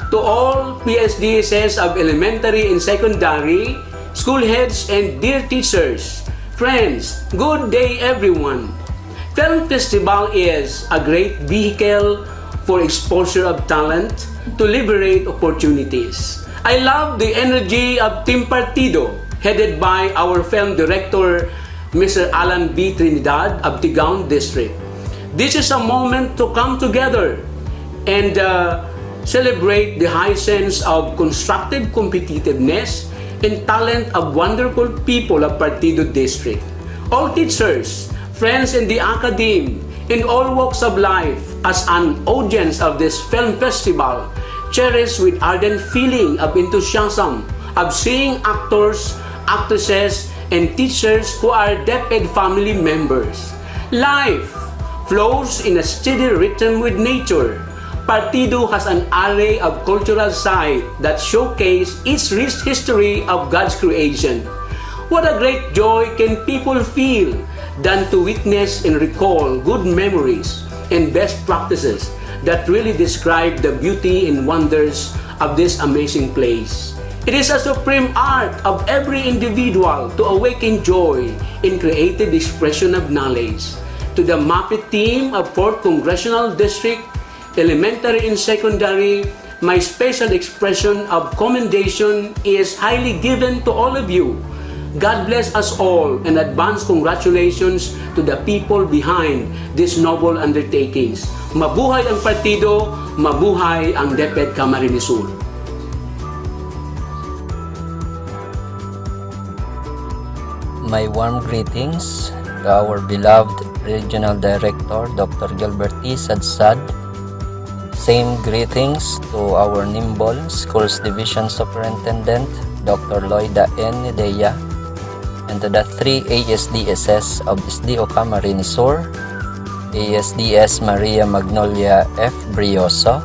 to all PSDSS of elementary and secondary, school heads, and dear teachers, friends, good day everyone. Film Festival is a great vehicle for exposure of talent to liberate opportunities. I love the energy of Team Partido headed by our film director, Mr. Alan B. Trinidad of Tigaon District. This is a moment to come together and celebrate the high sense of constructive competitiveness and talent of wonderful people of Partido District. All teachers, friends in the academe, in all walks of life, as an audience of this film festival, cherish with ardent feeling of enthusiasm of seeing actors, actresses, and teachers who are DepEd family members. Life flows in a steady rhythm with nature. Partido has an array of cultural sites that showcase its rich history of God's creation. What a great joy can people feel than to witness and recall good memories and best practices that really describe the beauty and wonders of this amazing place. It is a supreme art of every individual to awaken joy in creative expression of knowledge. To the Muppet team of 4th Congressional District, elementary and secondary, my special expression of commendation is highly given to all of you. God bless us all and advance congratulations to the people behind these noble undertakings. Mabuhay ang partido, mabuhay ang DepEd Camarines Sur. My warm greetings to our beloved Regional Director, Dr. Gilbert T. Sadsad. Same greetings to our nimble Schools Division Superintendent, Dr. Loida N. Nedea, and to the 3 ASDSs of SDO Camarines Sur, ASDS Maria Magnolia F. Brioso,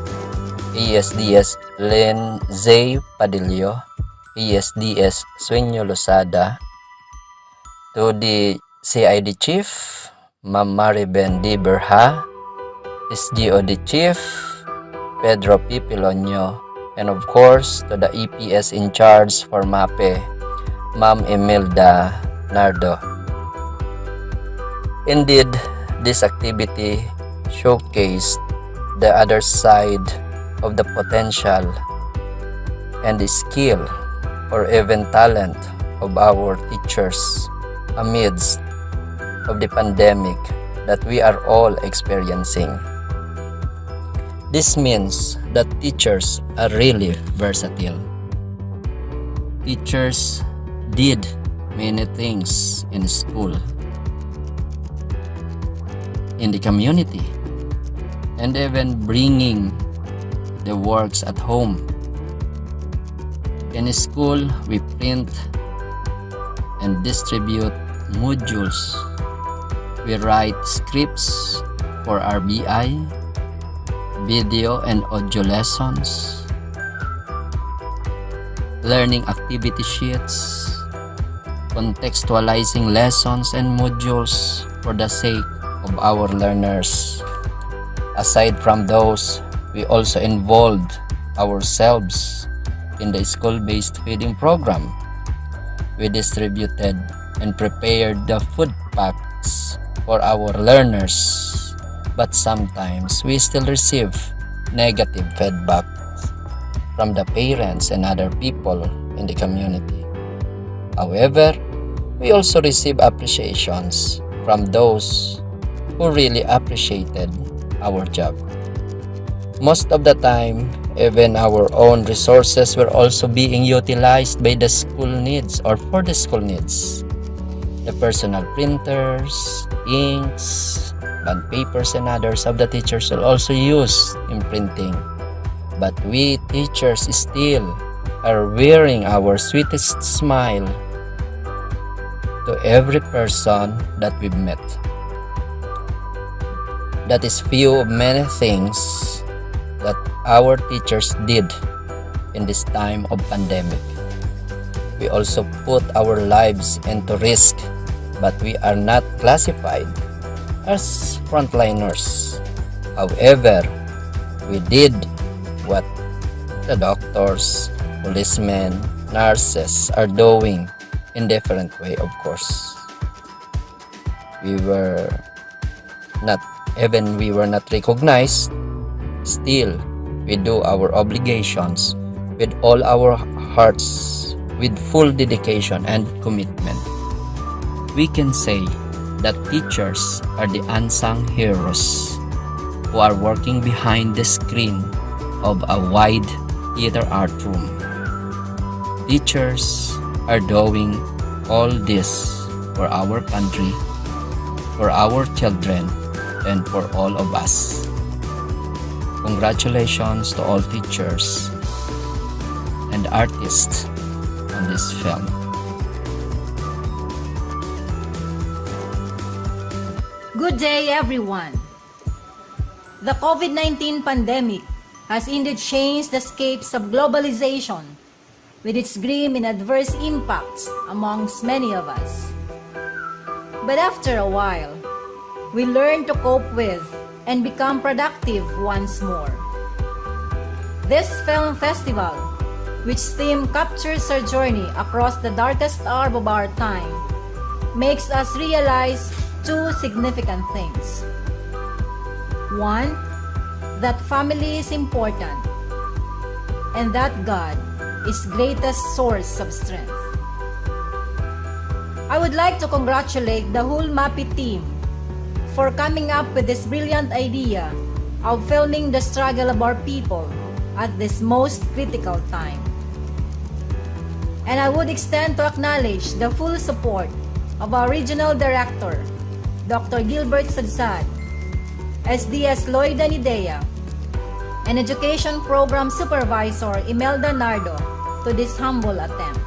ASDS Len Zay Padillo, ASDS Sueño Losada, to the CID Chief, Ma'am Mariben D. Berha, SGOD Chief, Pedro P. Pilonio, and of course to the EPS in charge for MAPE, Ma'am Imelda Nardo. Indeed, this activity showcased the other side of the potential and the skill or even talent of our teachers amidst of the pandemic that we are all experiencing. This means that teachers are really versatile. Teachers did many things in school, in the community, and even bringing the works at home. In school, we print and distribute modules. We write scripts for RBI, video and audio lessons, learning activity sheets, contextualizing lessons and modules for the sake of our learners. Aside from those, we also involved ourselves in the school-based feeding program. We distributed and prepared the food packs for our learners, but sometimes we still receive negative feedback from the parents and other people in the community. However, we also receive appreciations from those who really appreciated our job. Most of the time, even our own resources were also being utilized by the school needs or for the school needs. The personal printers, inks, bond papers, and others of the teachers will also use in printing. But we teachers still are wearing our sweetest smile to every person that we've met. That is few of many things that our teachers did in this time of pandemic. We also put our lives into risk, but we are not classified as frontliners. However, we did what the doctors, policemen, nurses are doing in different way, of course. We were not recognized. Still, we do our obligations with all our hearts, with full dedication and commitment. We can say that teachers are the unsung heroes who are working behind the screen of a wide theater art room. Teachers are doing all this for our country, for our children, and for all of us. Congratulations to all teachers and artists on this film. Good day, everyone. The COVID-19 pandemic has indeed changed the scapes of globalization with its grim and adverse impacts amongst many of us. But after a while, we learn to cope with and become productive once more. This film festival, which theme captures our journey across the darkest hour of our time, makes us realize two significant things. One, that family is important, and that God is greatest source of strength. I would like to congratulate the whole MAPI team for coming up with this brilliant idea of filming the struggle of our people at this most critical time. And I would extend to acknowledge the full support of our Regional Director, Dr. Gilbert Sadsad, SDS Loida Nidea, and Education Program Supervisor Imelda Nardo to this humble attempt.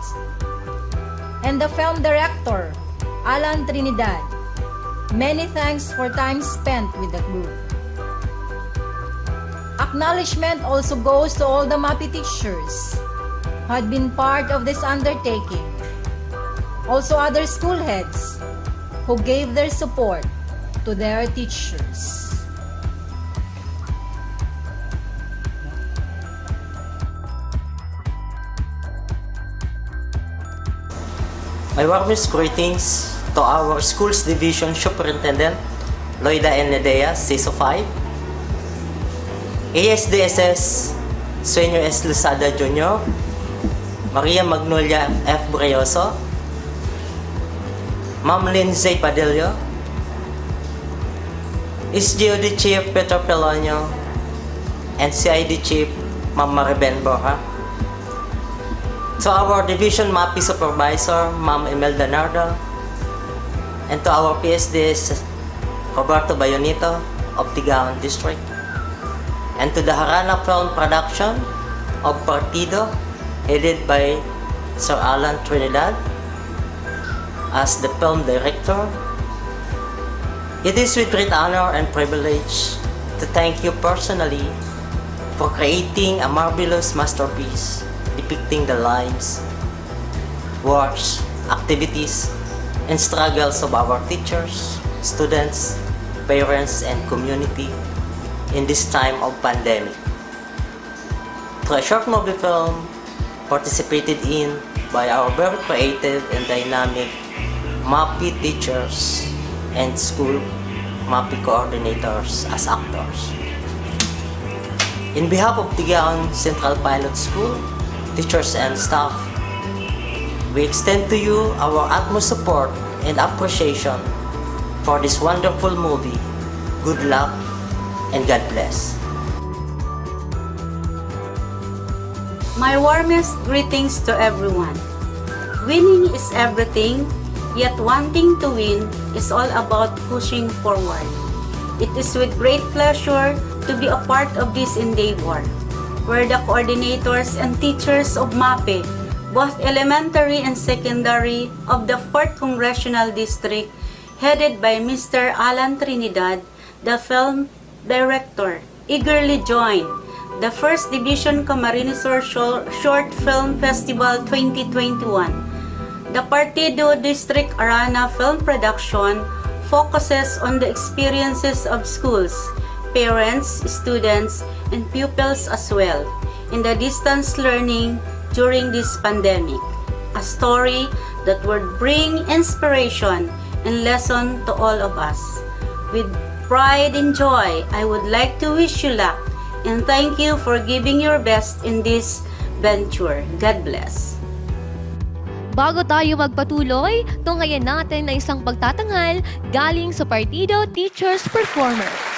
And the Film Director, Alan Trinidad, many thanks for time spent with the group. Acknowledgement also goes to all the MAPI teachers who had been part of this undertaking. Also other school heads who gave their support to their teachers. My warmest greetings to our Schools Division Superintendent, Loida N. Nedea, CISO 5, ASDSS, Sueño S. Lusada Jr., Maria Magnolia F. Brioso, Ma'am Lindsay Padillo, SGOD Chief Pedro Pelonio, and CID Chief Ma'am Mariben Borja. To our Division MAPI Supervisor, Ma'am Imelda Nardo, and to our PSDs, Roberto Bayonito of Tigaon District, and to the Harana Film Production of Partido, headed by Sir Alan Trinidad as the film director. It is with great honor and privilege to thank you personally for creating a marvelous masterpiece depicting the lives, works, activities, and struggles of our teachers, students, parents, and community in this time of pandemic. Through a short movie film participated in by our very creative and dynamic MAPI teachers and school MAPI coordinators as actors. In behalf of Tigaon Central Pilot School, teachers and staff, we extend to you our utmost support and appreciation for this wonderful movie. Good luck and God bless. My warmest greetings to everyone. Winning is everything, yet wanting to win is all about pushing forward. It is with great pleasure to be a part of this endeavor, where the coordinators and teachers of MAPE, both elementary and secondary of the 4th Congressional District, headed by Mr. Alan Trinidad, the film director, eagerly join the 1st Division Camarines Sur Short Film Festival 2021. The Partido District Arana Film Production focuses on the experiences of schools, parents, students, and pupils as well in the distance learning during this pandemic. A story that would bring inspiration and lesson to all of us. With pride and joy, I would like to wish you luck and thank you for giving your best in this venture. God bless. Bago tayo magpatuloy, tunghayan natin na isang pagtatanghal galing sa Partido Teachers Performers.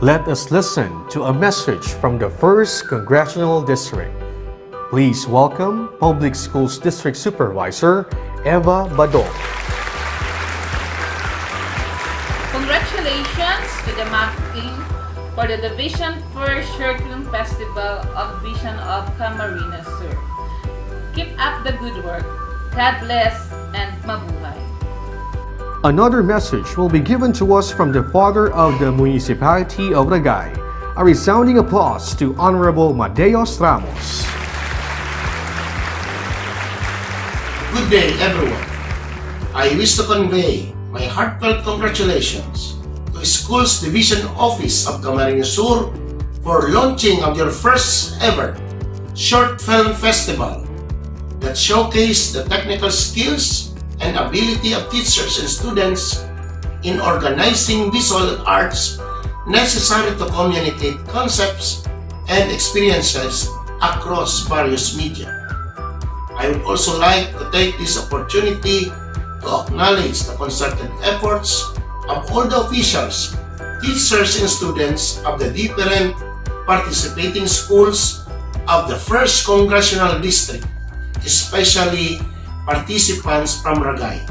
Let us listen to a message from the 1st Congressional District. Please welcome Public Schools District Supervisor Eva Badong. Congratulations to the MAC team for the Division 1st Short Film Festival of Vision of Camarines Sur. Keep up the good work. God bless and mabuhay. Another message will be given to us from the Father of the Municipality of Ragay. A resounding applause to Honorable Madeos Ramos. Good day, everyone. I wish to convey my heartfelt congratulations to Schools Division Office of Camarines Sur for launching of your first ever short film festival that showcased the technical skills and ability of teachers and students in organizing visual arts necessary to communicate concepts and experiences across various media. I would also like to take this opportunity to acknowledge the concerted efforts of all the officials, teachers, and students of the different participating schools of the 1st Congressional District, especially participants from Ragay,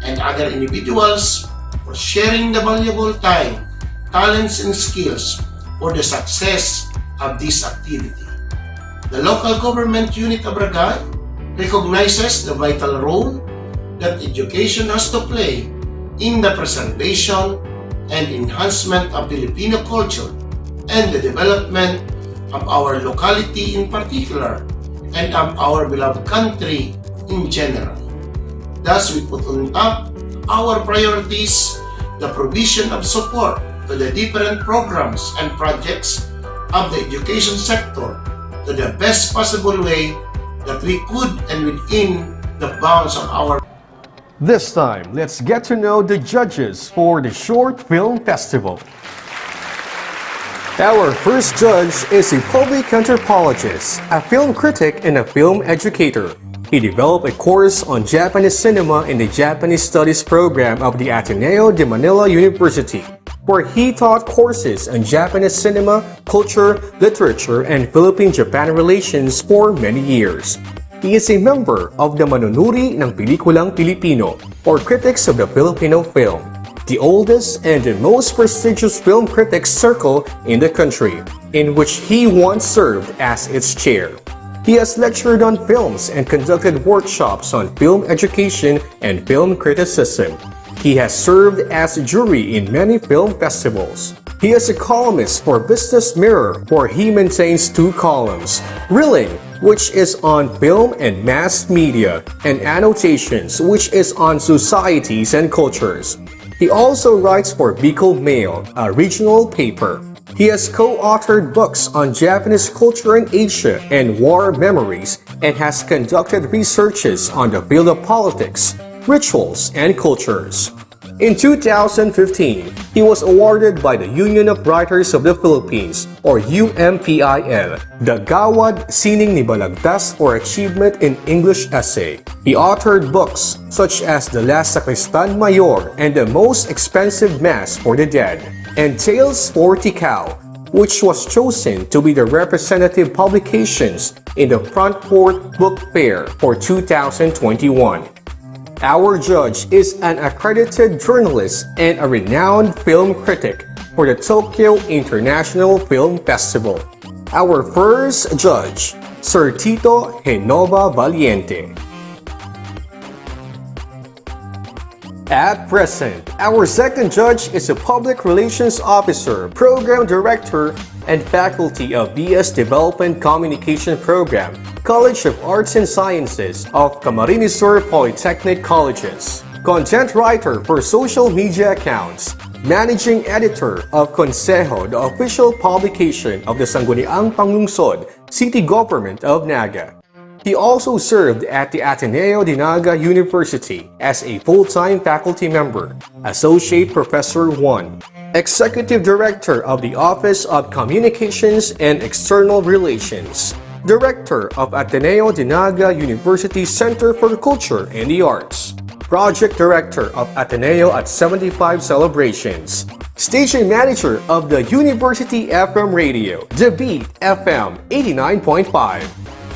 and other individuals for sharing the valuable time, talents, and skills for the success of this activity. The local government unit of Ragay recognizes the vital role that education has to play in the preservation and enhancement of Filipino culture and the development of our locality in particular and of our beloved country in general. Thus, we put on top our priorities the provision of support to the different programs and projects of the education sector to the best possible way that we could and within the bounds of our. This time, let's get to know the judges for the Short Film Festival. Our first judge is a public anthropologist, a film critic, and a film educator. He developed a course on Japanese cinema in the Japanese Studies program of the Ateneo de Manila University, where he taught courses on Japanese cinema, culture, literature, and Philippine-Japan relations for many years. He is a member of the Manunuri ng Pelikulang Pilipino, or Critics of the Filipino Film, the oldest and the most prestigious film critics circle in the country, in which he once served as its chair. He has lectured on films and conducted workshops on film education and film criticism. He has served as a jury in many film festivals. He is a columnist for Business Mirror, where he maintains 2 columns, Reeling, which is on film and mass media, and Annotations, which is on societies and cultures. He also writes for Bicol Mail, a regional paper. He has co-authored books on Japanese culture in Asia and war memories, and has conducted researches on the field of politics, rituals, and cultures. In 2015, he was awarded by the Union of Writers of the Philippines, or UMPIL, the Gawad Sining ni Balagtas for Achievement in English Essay. He authored books such as The Last Sacristan Mayor and The Most Expensive Mass for the Dead, and Tales for Tikao, which was chosen to be the representative publications in the Frankfurt Book Fair for 2021. Our judge is an accredited journalist and a renowned film critic for the Tokyo International Film Festival. Our first judge, Sir Tito Genova Valiente. At present, our second judge is a Public Relations Officer, Program Director, and faculty of BS Development Communication Program, College of Arts and Sciences of Camarines Sur Polytechnic Colleges, content writer for social media accounts, managing editor of Consejo, the official publication of the Sangguniang Panglungsod, City Government of Naga. He also served at the Ateneo de Naga University as a full-time faculty member, Associate Professor 1, Executive Director of the Office of Communications and External Relations, Director of Ateneo de Naga University Center for Culture and the Arts, Project Director of Ateneo at 75 Celebrations, Station Manager of the University FM Radio, The Beat FM 89.5,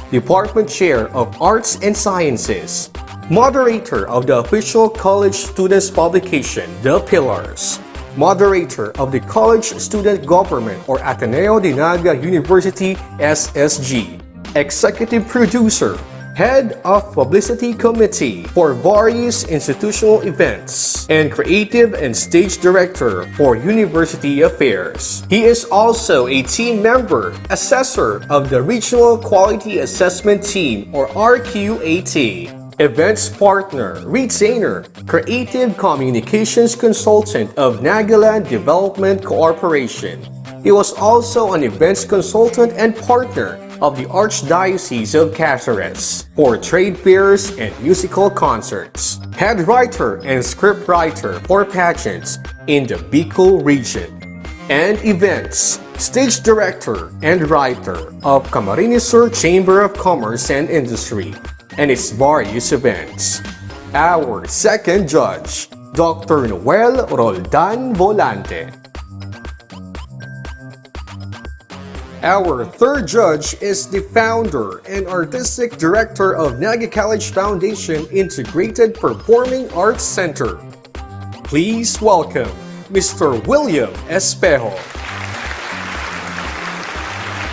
Department Chair of Arts and Sciences, Moderator of the official college students publication, The Pillars, Moderator of the College Student Government or Ateneo de Naga University SSG, Executive Producer, Head of Publicity Committee for various institutional events, and Creative and Stage Director for University Affairs. He is also a team member, Assessor of the Regional Quality Assessment Team or RQAT, Events Partner, Retainer, Creative Communications Consultant of Nagaland Development Corporation. He was also an events consultant and partner of the Archdiocese of Cáceres for trade fairs and musical concerts, head writer and script writer for pageants in the Bicol region, and events, stage director and writer of Camarines Sur Chamber of Commerce and Industry and its various events. Our second judge, Dr. Noel Roldan Volante. Our third judge is the founder and artistic director of Naga College Foundation Integrated Performing Arts Center. Please welcome Mr. William Espejo.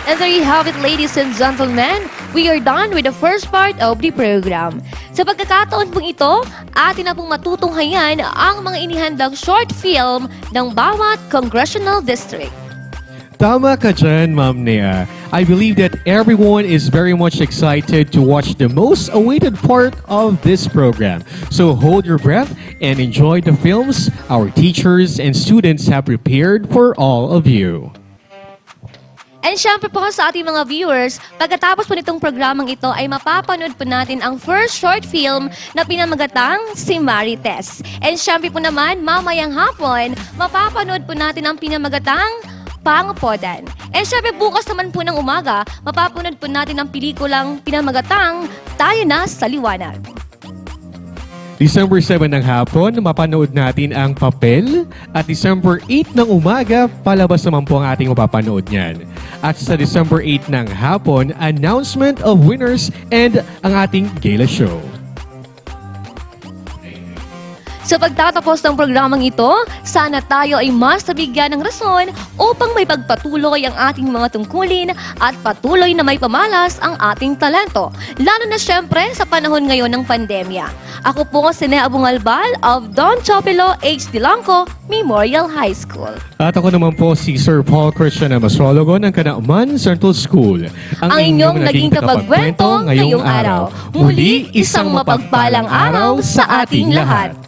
And there you have it, ladies and gentlemen. We are done with the first part of the program. Sa pagkakataon pong ito, atin na pong matutunghayan ang mga inihandang short film ng bawat congressional district. Tama ka dyan, Ma'am Nea. I believe that everyone is very much excited to watch the most awaited part of this program. So hold your breath and enjoy the films our teachers and students have prepared for all of you. And syempre po sa ating mga viewers, pagkatapos po nitong programang ito ay mapapanood po natin ang first short film na pinamagatang si Marites. And syempre po naman, mamayang hapon, mapapanood po natin ang pinamagatang Pangapodan. Syempre bukas naman po ng umaga, mapapanood po natin ang pelikulang pinamagatang Tayo Na sa Liwanag. December 7 ng hapon, mapanood natin ang Papel. At December 8 ng umaga, palabas naman po ang ating mapapanood niyan. At sa December 8 ng hapon, announcement of winners and ang ating gala show. Sa pagtatapos ng programang ito, sana tayo ay mas nabigyan ng rason upang may pagpatuloy ang ating mga tungkulin at patuloy na may pamalas ang ating talento. Lalo na syempre sa panahon ngayon ng pandemya. Ako po si Nea Bungalbal of Don Chopilo H. Dilanco Memorial High School. At ako naman po si Sir Paul Christian Amasologo ng Kanauman Central School. Ang inyong naging kapagkwento ngayong araw. Muli, isang mapagpalang araw sa ating lahat.